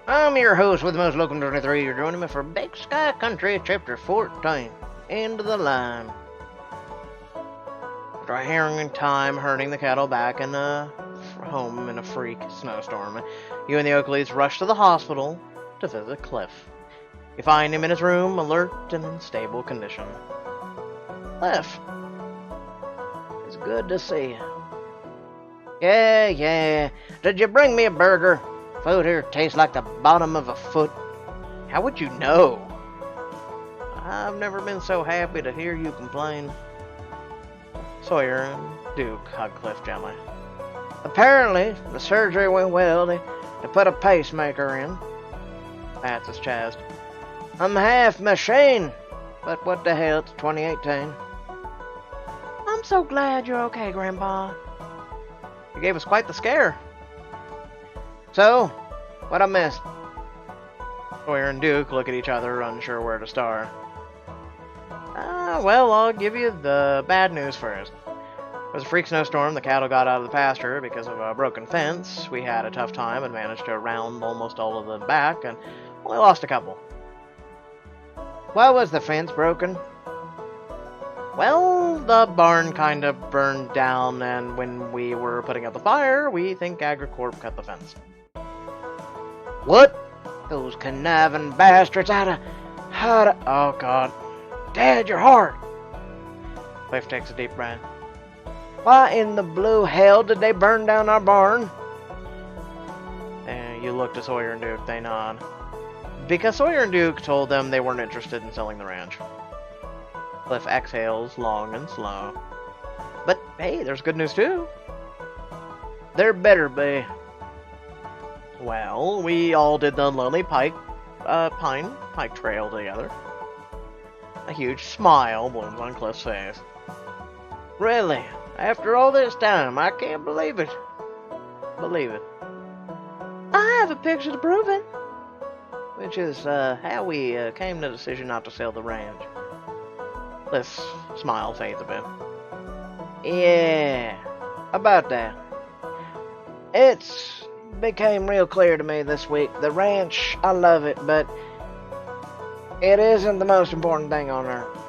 I'm your host with the most Locum 23. You're joining me for Big Sky Country, Chapter 14. End of the line. After a harrowing time herding the cattle back in home in a freak snowstorm, you and the Oakleys rush to the hospital to visit Cliff. You find him in his room, alert and in stable condition. Cliff, it's good to see you. Yeah. Did you bring me a burger? Food here tastes like the bottom of a foot. How would you know? I've never been so happy to hear you complain. Sawyer and Duke hug Cliff gently. Apparently, the surgery went well. They put a pacemaker in. Pats his chest. I'm half machine, but what the hell, it's 2018. I'm so glad you're okay, Grandpa. You gave us quite the scare. So, what I missed? Sawyer and Duke look at each other, unsure where to start. Well, I'll give you the bad news first. It was a freak snowstorm. The cattle got out of the pasture because of a broken fence. We had a tough time and managed to round almost all of them back, and only lost a couple. Why was the fence broken? Well, the barn kind of burned down, and when we were putting out the fire, we think AgriCorp cut the fence. What? Those conniving bastards oh God. Dad, your heart! Cliff takes a deep breath. Why in the blue hell did they burn down our barn? And you look to Sawyer and Duke, they nod. Because Sawyer and Duke told them they weren't interested in selling the ranch. Cliff exhales long and slow. But hey, there's good news too. There better be. Well, we all did the Lonely Pine Pike Trail together. A huge smile blooms on Cliff's face. Really? After all this time, I can't believe it. Believe it. I have a picture to prove it. Which is how we came to the decision not to sell the ranch. Cliff's smile fades a bit. Yeah, about that. It's became real clear to me this week. The ranch, I love it, but it isn't the most important thing on earth.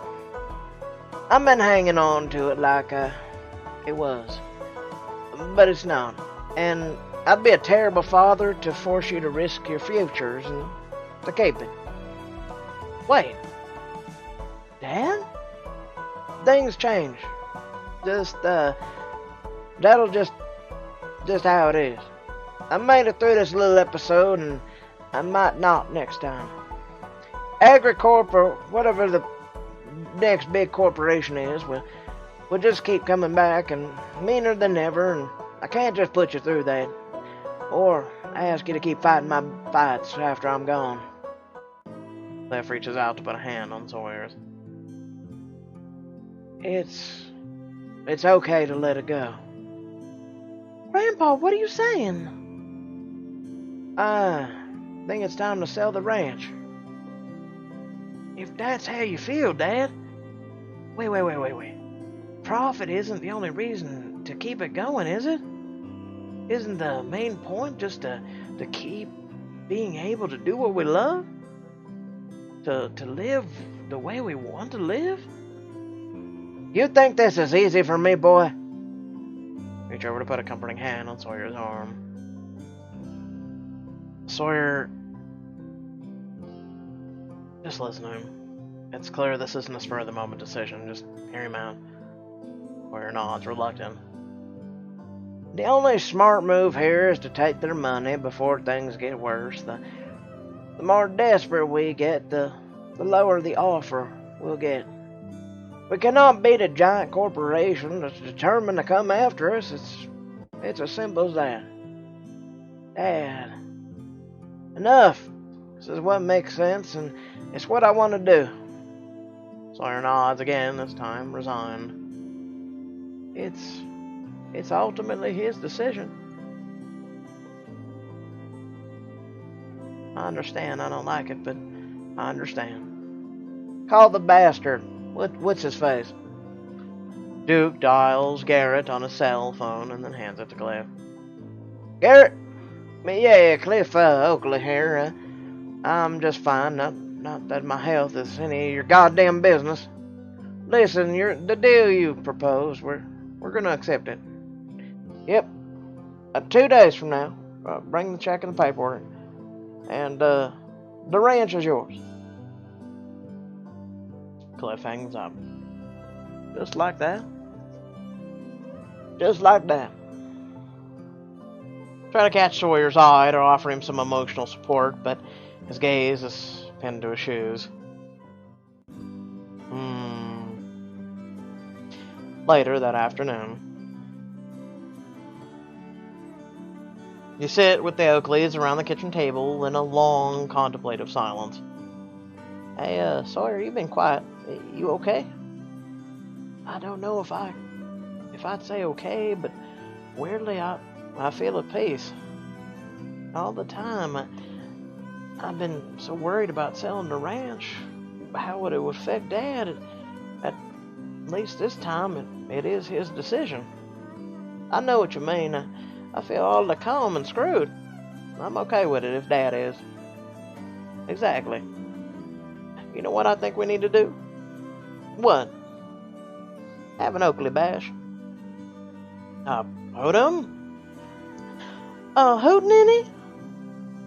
I've been hanging on to it like it was, but it's not. And I'd be a terrible father to force you to risk your futures and to keep it. Wait, Dad? Things change. That'll just how it is. I made it through this little episode, and I might not next time. AgriCorp, or whatever the next big corporation is, will just keep coming back, and meaner than ever, and I can't just put you through that. Or ask you to keep fighting my fights after I'm gone. Cliff reaches out to put a hand on Sawyer's. It's okay to let it go. Grandpa, what are you saying? I think it's time to sell the ranch. If that's how you feel, Dad. Wait. Profit isn't the only reason to keep it going, is it? Isn't the main point just to keep being able to do what we love? To live the way we want to live? You think this is easy for me, boy? Reach over to put a comforting hand on Sawyer's arm. Sawyer, just listen to him. It's clear this isn't a spur-of-the-moment decision. Just hear him out. Sawyer nods, reluctant. The only smart move here is to take their money before things get worse. The more desperate we get, the lower the offer we'll get. We cannot beat a giant corporation that's determined to come after us. It's as simple as that. Dad, enough. This is what makes sense, and it's what I want to do. Sawyer nods again, this time resigned. It's ultimately his decision. I understand I don't like it, but I understand. Call the bastard. What's his face? Duke dials Garrett on his cell phone and then hands it to Cliff. Garrett, Yeah, Cliff Oakley here. I'm just fine. Not that my health is any of your goddamn business. Listen, the deal you proposed, we're gonna accept it. Yep, 2 days from now, bring the check and the paperwork, and the ranch is yours. Cliff hangs up. Just like that. Just like that. Try to catch Sawyer's eye to offer him some emotional support, but his gaze is pinned to his shoes. Later that afternoon, you sit with the Oakleys around the kitchen table in a long, contemplative silence. Hey, Sawyer, you've been quiet. You okay? I don't know if I'd say okay, but weirdly, I feel at peace. All the time, I've been so worried about selling the ranch. How would it affect Dad? At least this time, it is his decision. I know what you mean. I feel all the calm and screwed. I'm okay with it if Dad is. Exactly. You know what I think we need to do? What? Have an Oakley bash. Hood'em? Hootenanny?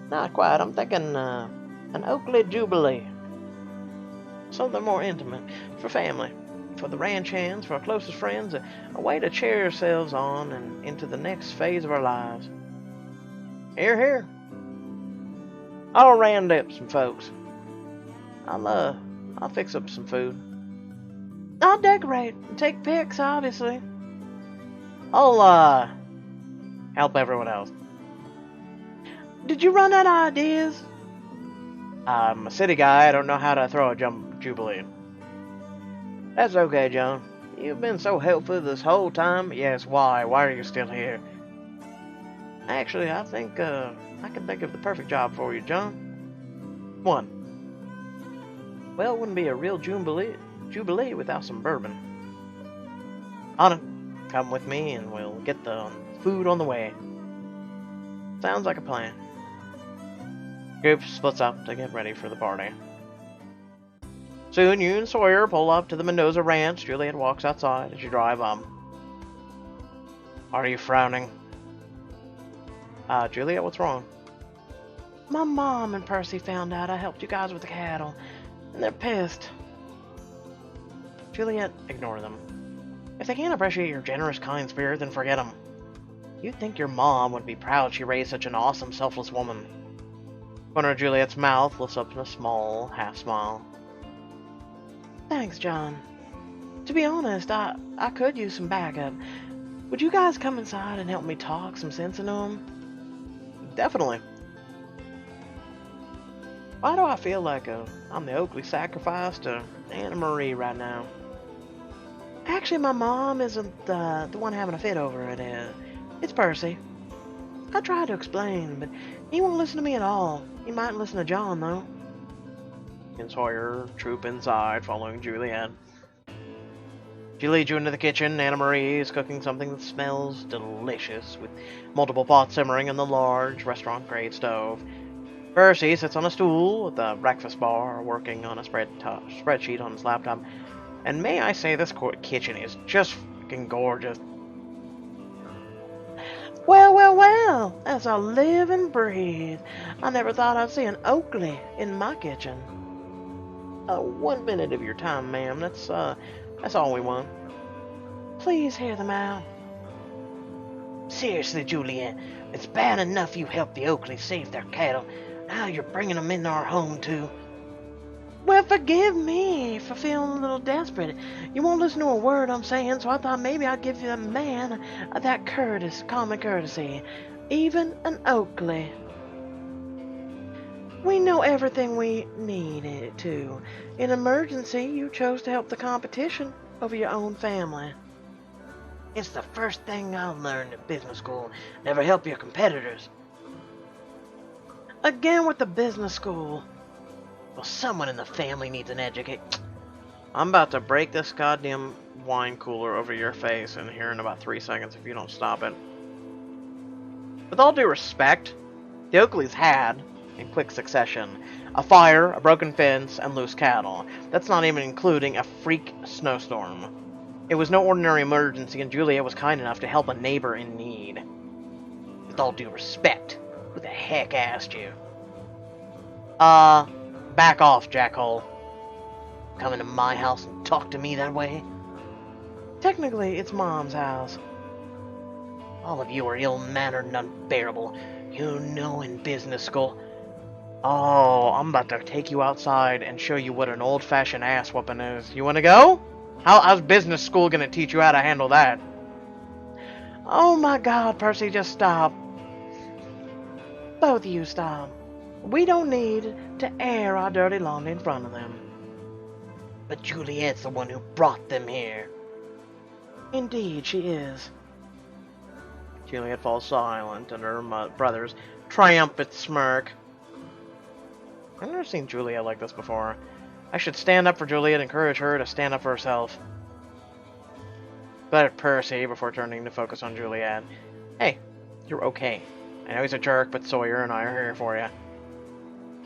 Not quite. I'm thinking, an Oakley Jubilee. Something more intimate. For family. For the ranch hands. For our closest friends. A way to cheer ourselves on and into the next phase of our lives. Hear, hear. I'll round up some folks. I'll fix up some food. I'll decorate and take pics, obviously. I'll, help everyone else. Did you run out of ideas? I'm a city guy. I don't know how to throw a jubilee. That's okay, John. You've been so helpful this whole time. Yes, why? Why are you still here? Actually, I think, I can think of the perfect job for you, John. One. Well, it wouldn't be a real jubilee without some bourbon. On it. Come with me and we'll get the food on the way. Sounds like a plan. Group splits up to get ready for the party. Soon, you and Sawyer pull up to the Mendoza ranch. Juliet walks outside as you drive up. Are you frowning? Juliet, what's wrong? My mom and Percy found out I helped you guys with the cattle, and they're pissed. Juliet, ignore them. If they can't appreciate your generous, kind spirit, then forget them. You'd think your mom would be proud she raised such an awesome, selfless woman. Corner of Juliet's mouth lifts up in a small, half-smile. Thanks, John. To be honest, I could use some backup. Would you guys come inside and help me talk some sense into him? Definitely. Why do I feel like I'm the Oakley sacrifice to Anna Marie right now? Actually, my mom isn't the one having a fit over it. It's Percy. I tried to explain, but he won't listen to me at all. He might listen to John, though. And Sawyer troop inside, following Juliet. She leads you into the kitchen. Anna Marie is cooking something that smells delicious, with multiple pots simmering in the large restaurant-grade stove. Percy sits on a stool at the breakfast bar, working on a spreadsheet on his laptop. And may I say, this kitchen is just fucking gorgeous. Well, as I live and breathe, I never thought I'd see an Oakley in my kitchen. 1 minute of your time, ma'am. That's all we want. Please hear them out. Seriously, Juliet, it's bad enough you helped the Oakleys save their cattle. Now you're bringing them into our home, too. Well, forgive me for feeling a little desperate. You won't listen to a word I'm saying, so I thought maybe I'd give you a man that common courtesy. Even an Oakley. We know everything we need to. In emergency, you chose to help the competition over your own family. It's the first thing I learned at business school. Never help your competitors. Again with the business school. Well, someone in the family needs an educate. I'm about to break this goddamn wine cooler over your face in here in about 3 seconds if you don't stop it. With all due respect, The Oakleys had, in quick succession, a fire, a broken fence, and loose cattle. That's not even including a freak snowstorm. It was no ordinary emergency, and Juliet was kind enough to help a neighbor in need. With all due respect, who the heck asked you? Back off, jackhole. Come into my house and talk to me that way? Technically, it's Mom's house. All of you are ill-mannered and unbearable. You know in business school. Oh, I'm about to take you outside and show you what an old-fashioned ass-whooping is. You wanna go? How's business school gonna teach you how to handle that? Oh my God, Percy, just stop. Both of you stop. We don't need to air our dirty laundry in front of them. But Juliet's the one who brought them here. Indeed, she is. Juliet falls silent under her brother's triumphant smirk. I've never seen Juliet like this before. I should stand up for Juliet and encourage her to stand up for herself. But Percy, before turning to focus on Juliet. Hey, you're okay. I know he's a jerk, but Sawyer and I are here for you.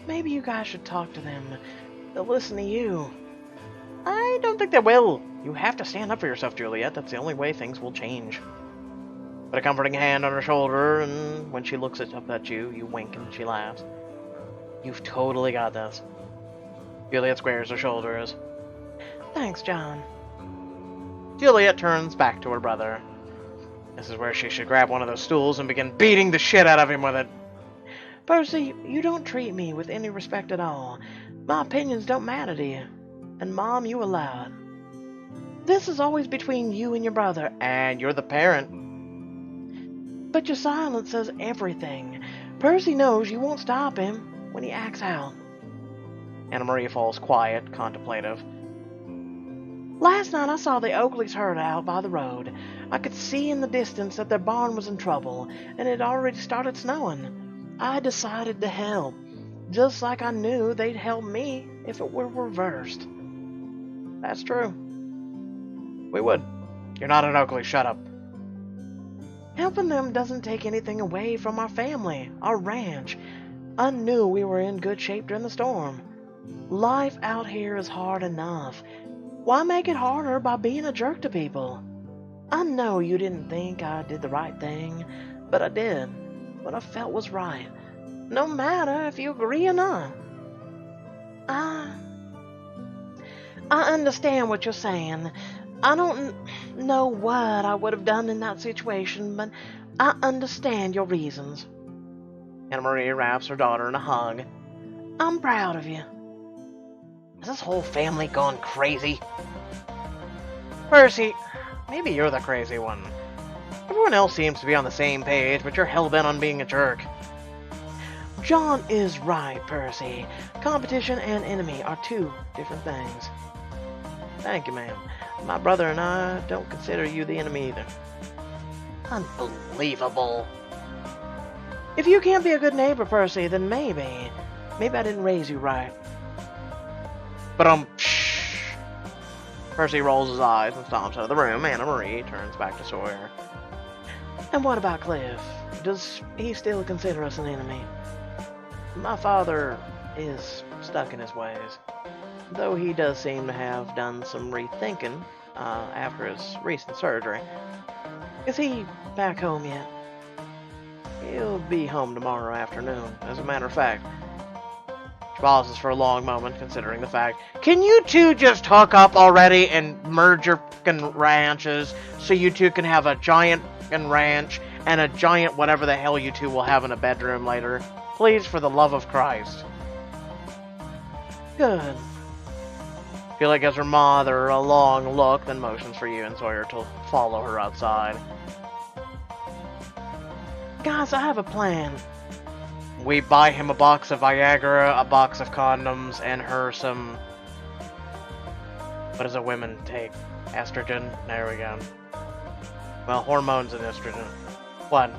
Maybe you guys should talk to them. They'll listen to you. I don't think they will. You have to stand up for yourself, Juliet. That's the only way things will change. Put a comforting hand on her shoulder, and when she looks up at you, you wink and she laughs. You've totally got this. Juliet squares her shoulders. Thanks, John. Juliet turns back to her brother. This is where she should grab one of those stools and begin beating the shit out of him with it. Percy, you don't treat me with any respect at all. My opinions don't matter to you. And Mom, you allow it. This is always between you and your brother, and you're the parent. But your silence says everything. Percy knows you won't stop him when he acts out. Anna Maria falls quiet, contemplative. Last night I saw the Oakleys herd out by the road. I could see in the distance that their barn was in trouble, and it had already started snowing. I decided to help, just like I knew they'd help me if it were reversed. That's true. We would. You're not an Oakley, shut up. Helping them doesn't take anything away from our family, our ranch. I knew we were in good shape during the storm. Life out here is hard enough. Why make it harder by being a jerk to people? I know you didn't think I did the right thing, but I did. What I felt was right. No matter if you agree or not. I understand what you're saying. I don't know what I would have done in that situation, but I understand your reasons. Anna Maria wraps her daughter in a hug. I'm proud of you. Has this whole family gone crazy? Percy, maybe you're the crazy one. Everyone else seems to be on the same page, but you're hell-bent on being a jerk. John is right, Percy. Competition and enemy are two different things. Thank you, ma'am. My brother and I don't consider you the enemy either. Unbelievable. If you can't be a good neighbor, Percy, then maybe I didn't raise you right. But Percy rolls his eyes and stomps out of the room. Anna Marie turns back to Sawyer. And what about Cliff? Does he still consider us an enemy? My father is stuck in his ways, though he does seem to have done some rethinking after his recent surgery. Is he back home yet? He'll be home tomorrow afternoon, as a matter of fact. She pauses for a long moment, considering the fact. Can you two just hook up already and merge your fucking ranches so you two can have a giant fucking ranch and a giant whatever the hell you two will have in a bedroom later? Please, for the love of Christ. Good. Juliet gives her mother a long look, then motions for you and Sawyer to follow her outside. Guys, I have a plan. We buy him a box of Viagra, a box of condoms, and her some... What does a woman take? Estrogen? There we go. Well, hormones and estrogen. What?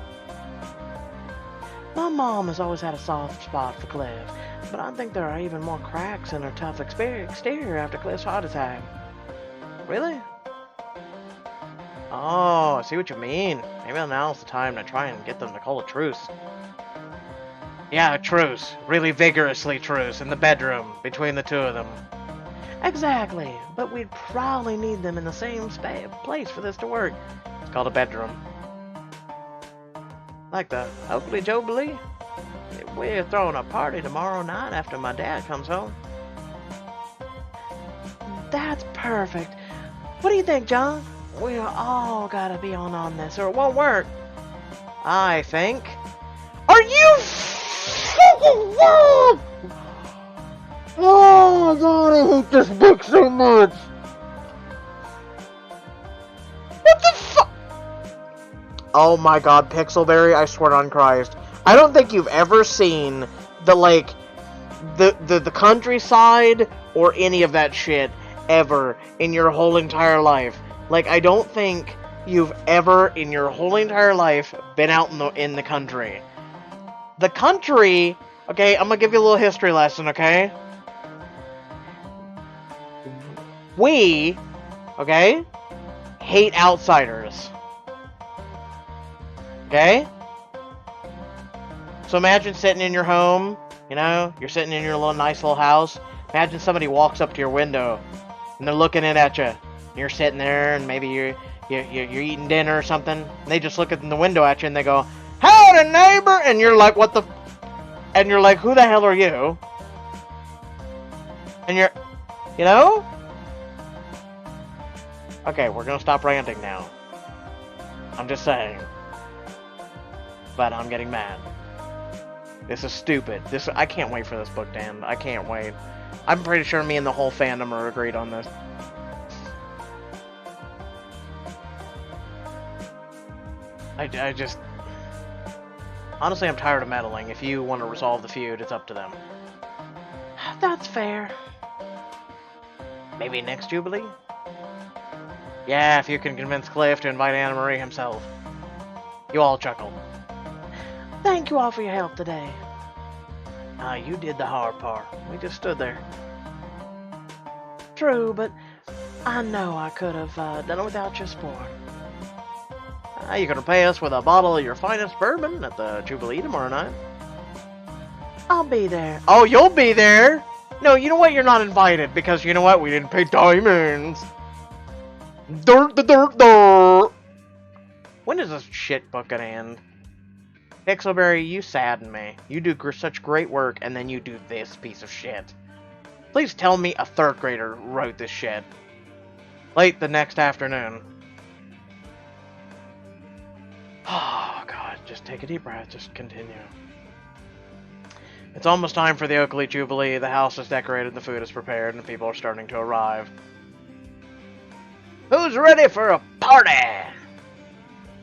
My mom has always had a soft spot for Cliff, but I think there are even more cracks in her tough exterior after Cliff's heart attack. Really? Oh, I see what you mean. Maybe now's the time to try and get them to call a truce. Yeah, truce. Really vigorously truce in the bedroom between the two of them. Exactly, but we'd probably need them in the same place for this to work. It's called a bedroom. Like the Oakley Jubilee? We're throwing a party tomorrow night after my dad comes home. That's perfect. What do you think, John? We all gotta be on this or it won't work. I think. Are you fucking wild? Oh god, I hate this book so much. What the fuck? Oh my god, Pixelberry, I swear on Christ. I don't think you've ever seen the countryside or any of that shit ever in your whole entire life. Like, I don't think you've ever in your whole entire life been out in the country. The country, okay, I'm gonna give you a little history lesson, okay? We, okay, hate outsiders. Okay? So imagine sitting in your home, you know, you're sitting in your nice little house. Imagine somebody walks up to your window and they're looking in at you. You're sitting there and maybe you're eating dinner or something. And they just look in the window at you and they go, "Howdy, neighbor!" And you're like, "What the?" And you're like, "Who the hell are you?" And you're, you know? Okay, we're gonna stop ranting now. I'm just saying. But I'm getting mad. This is stupid. I can't wait for this book to end. I can't wait. I'm pretty sure me and the whole fandom are agreed on this. I just... Honestly, I'm tired of meddling. If you want to resolve the feud, it's up to them. That's fair. Maybe next Jubilee? Yeah, if you can convince Cliff to invite Anna Marie himself. You all chuckle. Thank you all for your help today. You did the hard part. We just stood there. True, but I know I could have done it without your support. You can repay us with a bottle of your finest bourbon at the Jubilee tomorrow night. I'll be there. Oh, you'll be there? No, you know what? You're not invited because you know what? We didn't pay diamonds. Dirt. When is this shit book gonna end? Pixelberry, you sadden me. You do such great work, and then you do this piece of shit. Please tell me a third grader wrote this shit. Late the next afternoon. Oh, God. Just take a deep breath. Just continue. It's almost time for the Oakley Jubilee. The house is decorated, the food is prepared, and people are starting to arrive. Who's ready for a party?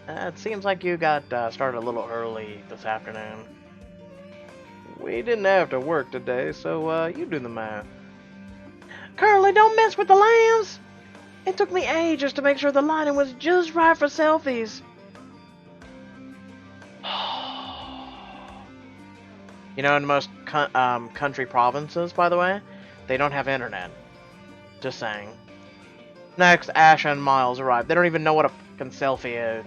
It seems like you got started a little early this afternoon. We didn't have to work today, so you do the math. Curly, don't mess with the lambs! It took me ages to make sure the lighting was just right for selfies. You know, in most country provinces, by the way, they don't have internet. Just saying. Next, Ash and Miles arrive. They don't even know what a fucking selfie is.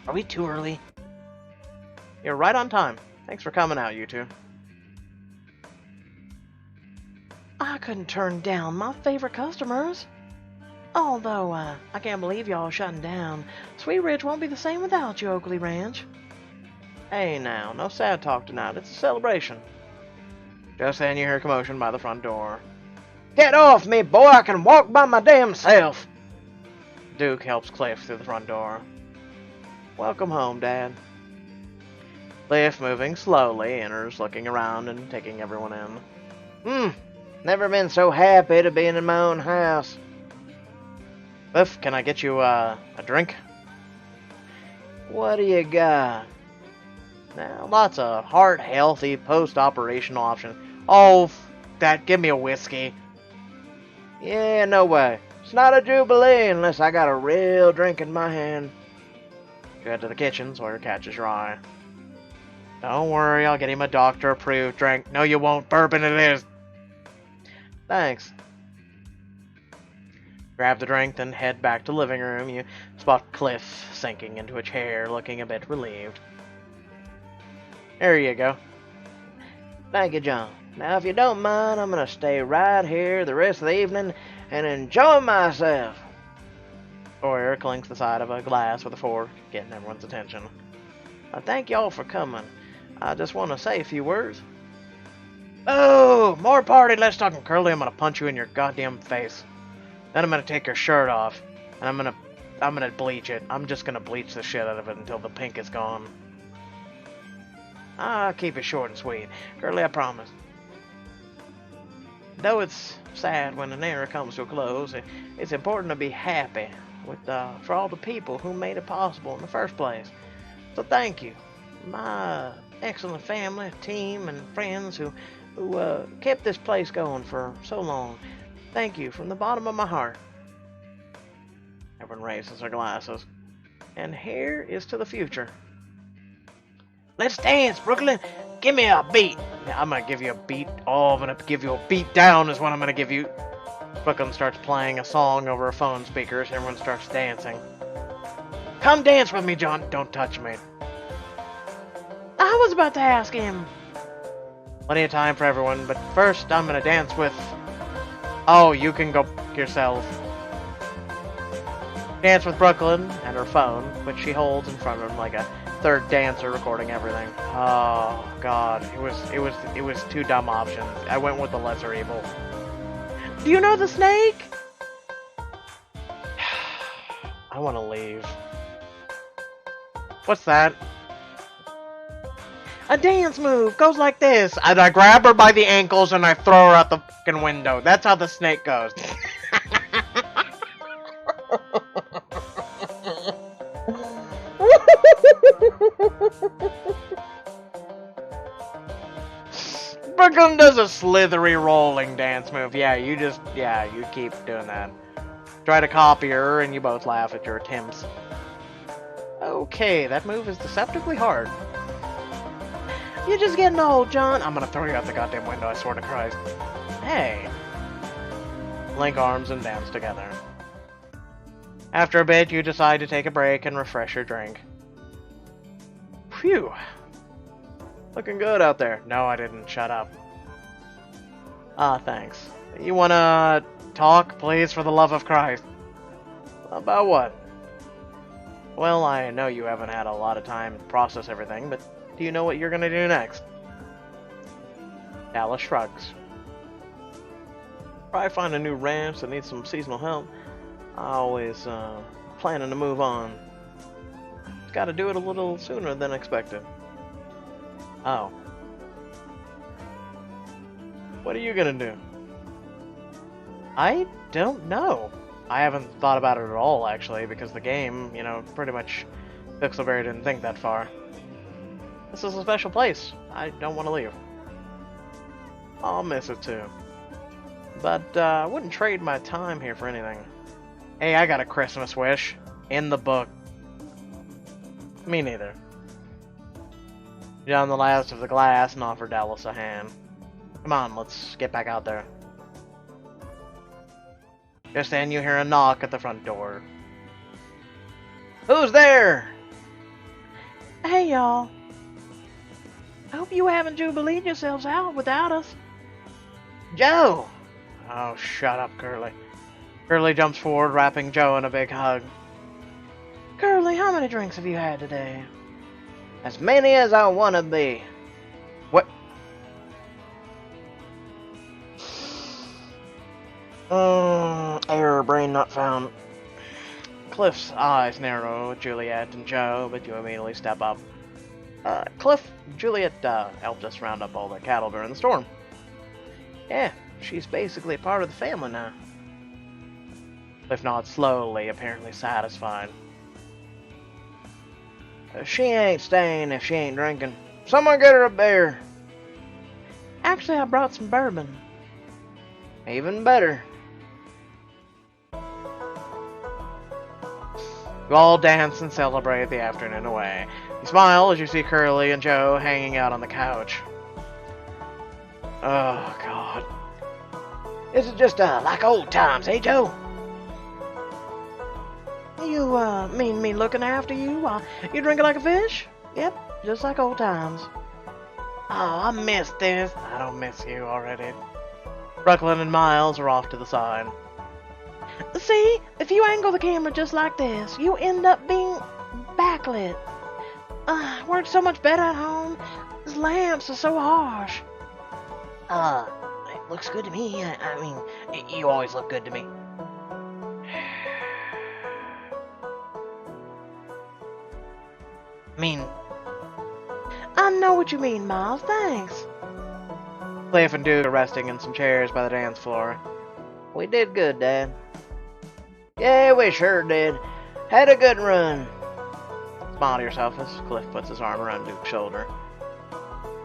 Are we too early? You're right on time. Thanks for coming out, you two. I couldn't turn down my favorite customers. Although, I can't believe y'all shutting down. Sweet Ridge won't be the same without you, Oakley Ranch. Hey now, no sad talk tonight. It's a celebration. Just then you hear commotion by the front door. Get off me, boy! I can walk by my damn self! Duke helps Cliff through the front door. Welcome home, Dad. Cliff, moving slowly, enters, looking around and taking everyone in. Never been so happy to be in my own house. Cliff, can I get you a drink? What do you got? Now, lots of heart-healthy, post-operational options. Oh, that, give me a whiskey. Yeah, no way. It's not a Jubilee unless I got a real drink in my hand. Go to the kitchen so your catches your eye. Don't worry, I'll get him a doctor-approved drink. No, you won't. Bourbon it is. Thanks. Grab the drink, then head back to the living room. You spot Cliff sinking into a chair, looking a bit relieved. There you go. Thank you, John. Now, if you don't mind, I'm going to stay right here the rest of the evening and enjoy myself. Sawyer clinks the side of a glass with a fork, getting everyone's attention. I thank y'all for coming. I just want to say a few words. Oh, more party, less talking. Curly, I'm going to punch you in your goddamn face. Then I'm going to take your shirt off, and I'm gonna bleach it. I'm just going to bleach the shit out of it until the pink is gone. I'll keep it short and sweet. Curly, I promise. Though it's sad when an era comes to a close, it's important to be happy for all the people who made it possible in the first place. So thank you. My excellent family, team, and friends who kept this place going for so long. Thank you from the bottom of my heart. Everyone raises their glasses. And here is to the future. Let's dance, Brooklyn. Give me a beat. Yeah, I'm going to give you a beat. Oh, I'm going to give you a beat down is what I'm going to give you. Brooklyn starts playing a song over her phone speakers. Everyone starts dancing. Come dance with me, John. Don't touch me. I was about to ask him. Plenty of time for everyone, but first I'm going to dance with... Oh, you can go yourself. Dance with Brooklyn and her phone, which she holds in front of him like a third dancer recording everything. Oh God, it was two dumb options. I went with the lesser evil. Do you know the snake? I want to leave. What's that? A dance move goes like this. And I grab her by the ankles and I throw her out the fucking window. That's how the snake goes. Brooklyn does a slithery rolling dance move. Yeah, you keep doing that. Try to copy her and you both laugh at your attempts. Okay, that move is deceptively hard. You're just getting old, John. I'm gonna throw you out the goddamn window, I swear to Christ. Hey. Link arms and dance together. After a bit, you decide to take a break and refresh your drink. Phew. Looking good out there. No, I didn't. Shut up. Thanks. You wanna talk, please, for the love of Christ? About what? Well, I know you haven't had a lot of time to process everything, but do you know what you're gonna do next? Dallas shrugs. Probably find a new ranch that needs some seasonal help. I always planning to move on. Gotta do it a little sooner than expected. Oh. What are you gonna do? I don't know. I haven't thought about it at all, actually, because the game, pretty much Pixelberry didn't think that far. This is a special place. I don't want to leave. I'll miss it too. But I wouldn't trade my time here for anything. Hey, I got a Christmas wish. In the book. Me neither. Down the last of the glass and offer Dallas a hand. Come on, let's get back out there. Just then you hear a knock at the front door. Who's there? Hey, y'all. I hope you haven't jubileed yourselves out without us. Joe! Oh, shut up, Curly. Curly jumps forward, wrapping Joe in a big hug. Curly, how many drinks have you had today? As many as I want to be. What? Error, brain not found. Cliff's eyes narrow at Juliet and Joe, but you immediately step up. Cliff, Juliet helped us round up all the cattle during the storm. Yeah, she's basically a part of the family now. Cliff nods slowly, apparently satisfied. She ain't staying if she ain't drinking. Someone get her a beer. Actually, I brought some bourbon. Even better. You all dance and celebrate the afternoon away. You smile as you see Curly and Joe hanging out on the couch. Oh, God. This is just like old times, hey, Joe? You mean me looking after you while you drinking like a fish? Yep, just like old times. Oh, I missed this. I don't miss you already. Brooklyn and Miles are off to the side. See, if you angle the camera just like this, you end up being backlit. Works so much better at home. These lamps are so harsh. It looks good to me. I mean, you always look good to me. I know what you mean, Miles. Thanks. Cliff and Duke are resting in some chairs by the dance floor. We did good, Dad. Yeah, we sure did. Had a good run. Smile to yourself as Cliff puts his arm around Duke's shoulder.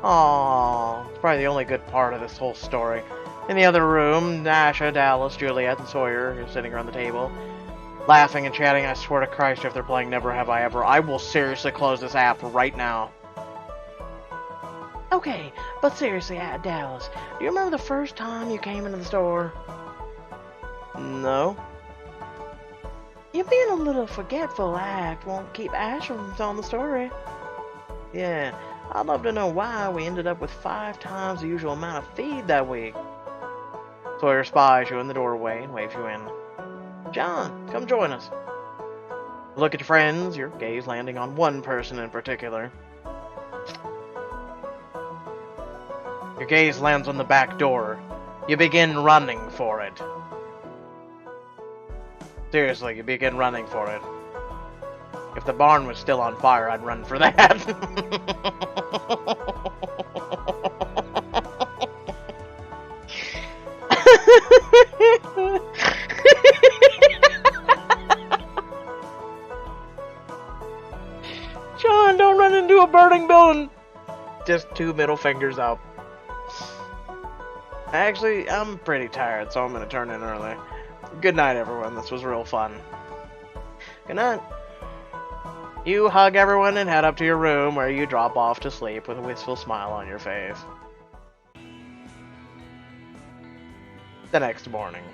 Aww, it's probably the only good part of this whole story. In the other room, Nasha, Dallas, Juliet, and Sawyer are sitting around the table, laughing and chatting. I swear to Christ, if they're playing Never Have I Ever, I will seriously close this app right now. Okay, but seriously, Dallas, do you remember the first time you came into the store? No. You being a little forgetful act won't keep Ash from telling the story. Yeah, I'd love to know why we ended up with 5 times the usual amount of feed that week. Sawyer spies you in the doorway and waves you in. John, come join us. Look at your friends, your gaze landing on one person in particular. Your gaze lands on the back door. You begin running for it. Seriously, you begin running for it. If the barn was still on fire, I'd run for that. John, don't run into a burning building. Just 2 middle fingers up. Actually, I'm pretty tired, so I'm gonna turn in early. Good night, everyone. This was real fun. Good night. You hug everyone and head up to your room where you drop off to sleep with a wistful smile on your face. The next morning.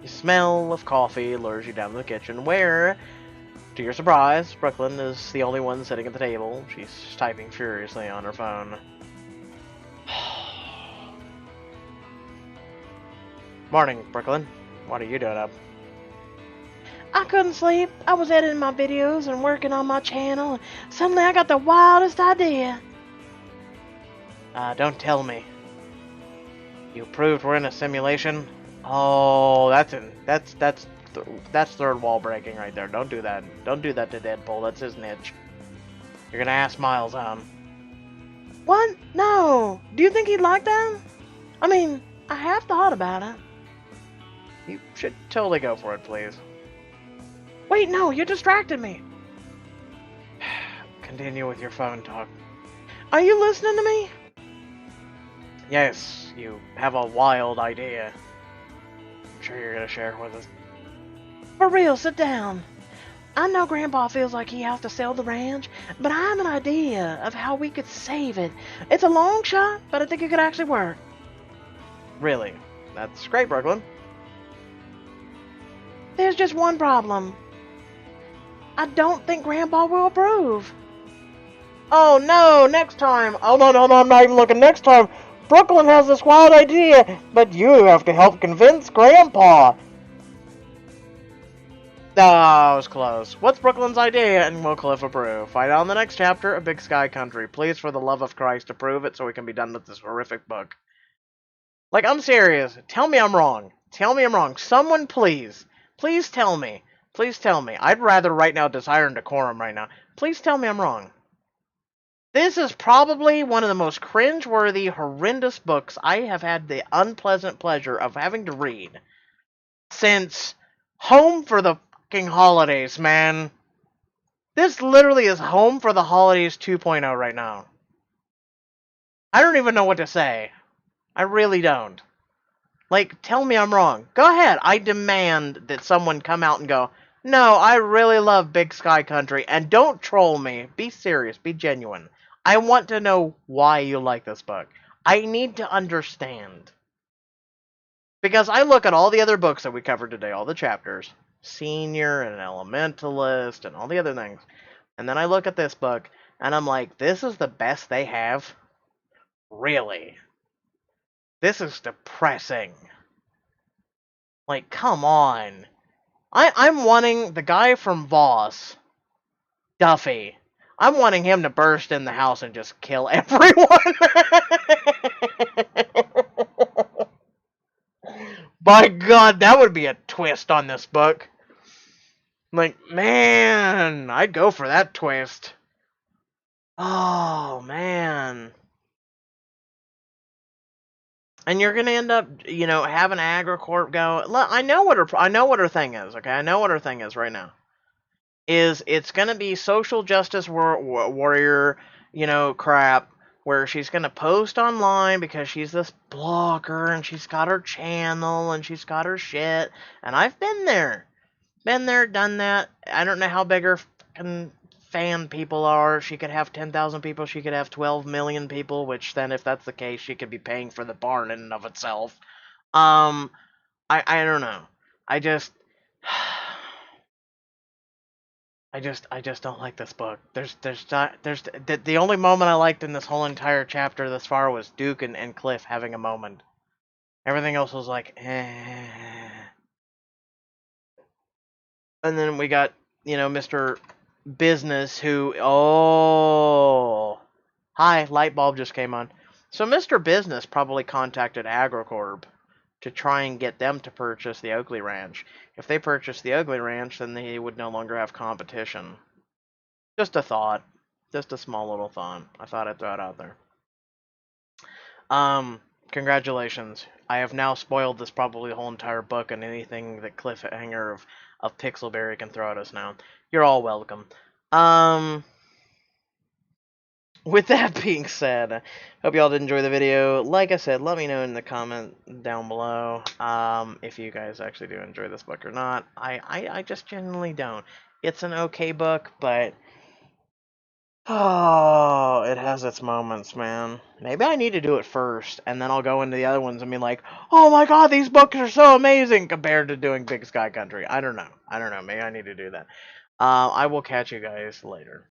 The smell of coffee lures you down to the kitchen where, to your surprise, Brooklyn is the only one sitting at the table. She's typing furiously on her phone. Morning, Brooklyn. What are you doing up? I couldn't sleep. I was editing my videos and working on my channel, and suddenly I got the wildest idea. Don't tell me. You proved we're in a simulation? Oh, that's third wall breaking right there. Don't do that. Don't do that to Deadpool. That's his niche. You're gonna ask Miles out. What? No. Do you think he'd like that? I mean, I have thought about it. You should totally go for it, please. Wait, no, you distracted me. Continue with your phone talk. Are you listening to me? Yes, you have a wild idea. I'm sure you're gonna share it with us. For real, sit down. I know Grandpa feels like he has to sell the ranch, but I have an idea of how we could save it. It's a long shot, but I think it could actually work. Really? That's great, Brooklyn. There's just one problem. I don't think Grandpa will approve. Oh no, next time. Oh no, I'm not even looking next time. Brooklyn has this wild idea, but you have to help convince Grandpa. Oh, it was close. What's Brooklyn's idea, and will Cliff approve? Find out in the next chapter of Big Sky Country. Please, for the love of Christ, approve it so we can be done with this horrific book. Like, I'm serious. Tell me I'm wrong. Tell me I'm wrong. Someone, please. Please tell me. Please tell me. I'd rather right now Desire and Decorum right now. Please tell me I'm wrong. This is probably one of the most cringe-worthy, horrendous books I have had the unpleasant pleasure of having to read since Home for the fucking Holidays, man. This literally is Home for the Holidays 2.0 right now. I don't even know what to say. I really don't. Like, tell me I'm wrong. Go ahead. I demand that someone come out and go, no, I really love Big Sky Country, and don't troll me. Be serious. Be genuine. I want to know why you like this book. I need to understand. Because I look at all the other books that we covered today, all the chapters, Senior and Elementalist and all the other things, and then I look at this book, And I'm like, this is the best they have? Really? This is depressing. Like, come on. I'm wanting the guy from Voss, Duffy. I'm wanting him to burst in the house and just kill everyone. By God, that would be a twist on this book. Like, man, I'd go for that twist. Oh, man. And you're gonna end up, having AgriCorp go. I know what her thing is. Okay, I know what her thing is right now. It's gonna be social justice warrior, crap, where she's gonna post online because she's this blogger and she's got her channel and she's got her shit. And I've been there, done that. I don't know how big her fucking fan people are. She could have 10,000 people. She could have 12 million people. Which then, if that's the case, she could be paying for the barn in and of itself. I don't know. I just. I just don't like this book. The only moment I liked in this whole entire chapter thus far was Duke and Cliff having a moment. Everything else was like, eh. And then we got, Mr. Business who, hi, light bulb just came on. So Mr. Business probably contacted AgriCorp to try and get them to purchase the Oakley Ranch. If they purchase the Oakley Ranch, then they would no longer have competition. Just a thought. Just a small little thought. I thought I'd throw it out there. Congratulations. I have now spoiled this probably the whole entire book and anything that cliffhanger of Pixelberry can throw at us now. You're all welcome. With that being said, hope y'all did enjoy the video. Like I said, let me know in the comment down below if you guys actually do enjoy this book or not. I just genuinely don't. It's an okay book, but oh, it has its moments, man. Maybe I need to do it first, and then I'll go into the other ones and be like, oh my god, these books are so amazing compared to doing Big Sky Country. I don't know. Maybe I need to do that. I will catch you guys later.